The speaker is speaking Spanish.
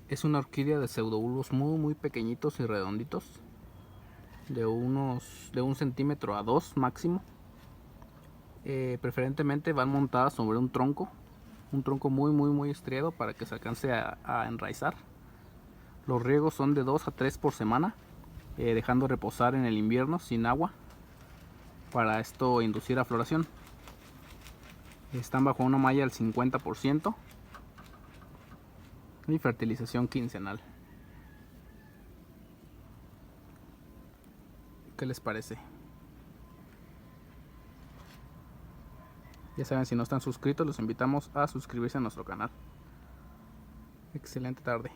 Es una orquídea de pseudobulbos muy pequeñitos y redonditos, de 1 centímetro a 2 máximo. Preferentemente van montadas sobre un tronco muy estriado para que se alcance a enraizar. Los riegos son de 2 a 3 por semana, dejando reposar en el invierno sin agua para esto inducir a floración. Están bajo una malla al 50% y fertilización quincenal. ¿Qué les parece? Ya saben, si no están suscritos, los invitamos a suscribirse a nuestro canal. Excelente tarde.